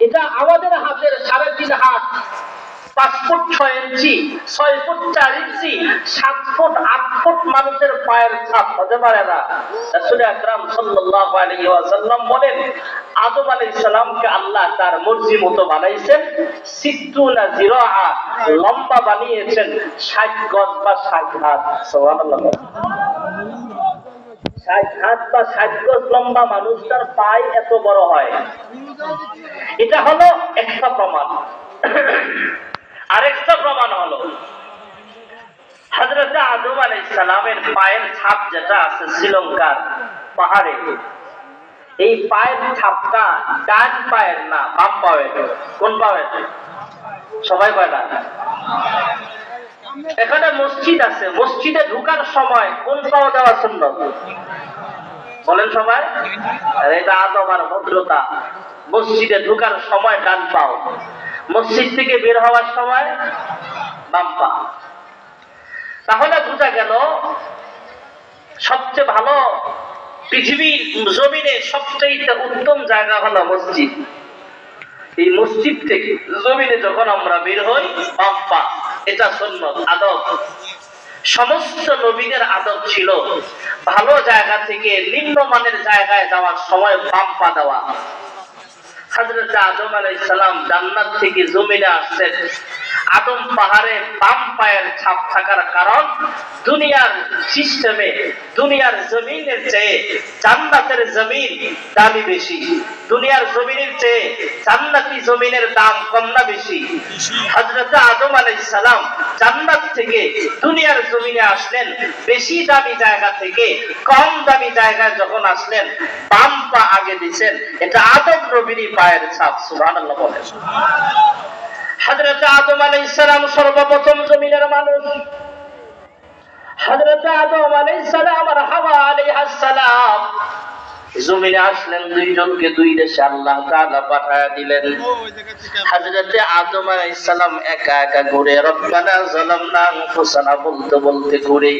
এটা আমাদের হাতের 3.5 হাত, 5 ফুট 6 ইঞ্চি, 6 ফুট 4 ইঞ্চি, 7 ফুট 8 ফুট মানুষের পায়ের ছাপ হতে পারে না। রাসূল আকরাম সাল্লাল্লাহু আলাইহি ওয়াসাল্লাম বলেন, আদম আলাইহিস সালামকে আল্লাহ তার মর্জি মতো বানাইছেন, 60 জিরাআ, লম্বা বানিয়েছেন 60 গজ বা 60 হাত। সুবহানাল্লাহ। 60 হাত বা 60 গজ লম্বা মানুষটার পায়ে এত বড় হয়, এটা হলো একটা প্রমাণ। আরেকটা প্রমাণ হলো হযরত আদম আলাইহিস সালামের পায়ের ছাপ যেটা আছে শ্রীলঙ্কার পাহাড়ে, এই পায়ের ছাপটা ডান পায়ের না, বাম পায়ের। কোন পায়ের? সবাই কয় না। এখানে মসজিদ আছে, মসজিদে ঢোকার সময় কোন পাও দেওয়া সুন্নাত? বলেন সবাই। এটা আদব আর ভদ্রতা। মসজিদে ঢোকার সময় ডান পাও, মসজিদ থেকে বের হওয়ার সময় বাম পা। তাহলে বোঝা গেল সবচেয়ে ভালো, পৃথিবীর জমিনে সবচেয়ে উত্তম জায়গা হলো মসজিদ। এই মসজিদ থেকে জমিনে যখন আমরা বের হই বাম পা, এটা সুন্নাত, আদব। সমস্ত নবীদের আদব ছিল ভালো জায়গা থেকে নিম্নমানের জায়গায় যাওয়ার সময় বাম পা দেওয়া। হযরত আদম আলাইহিস সালাম জান্নাত থেকে জমিনে আসছেন, আদম পাহাড়ে বাম পায়ের ছাপ থাকার কারণ দুনিয়ার সিস্টেমে দুনিয়ার জমিনের চেয়ে জান্নাতের জমিন দামি বেশি। দুনিয়ার জমিনের চেয়ে জান্নাতি জমিনের দাম কম না বেশি? হযরত আদম আলাইহিস সালাম জান্নাত থেকে দুনিয়ার জমিনে আসলেন, বেশি দামি জায়গা থেকে কম দামি জায়গায় যখন আসলেন বাম পা আগে দিয়েছেন, এটা আদম নবীর পায়ের ছাপ। সুবহানাল্লাহ বলেন। হযরত আদম আলাইহিস সালাম সর্বপ্রথম জমিনের মানুষ। হযরত আদম আলাইহিস সালাম আর হাওয়া আলাইহিস সালাম জমিনে আসলেন, দুইজনকে দুই দেশে আল্লাহ তাআলা পাঠায়া দিলেন। হযরত আদম আলাইহিস সালাম একা একা ঘুরে রব্বানা যালামনা আনফুসানা বলতে বলতে ঘুরে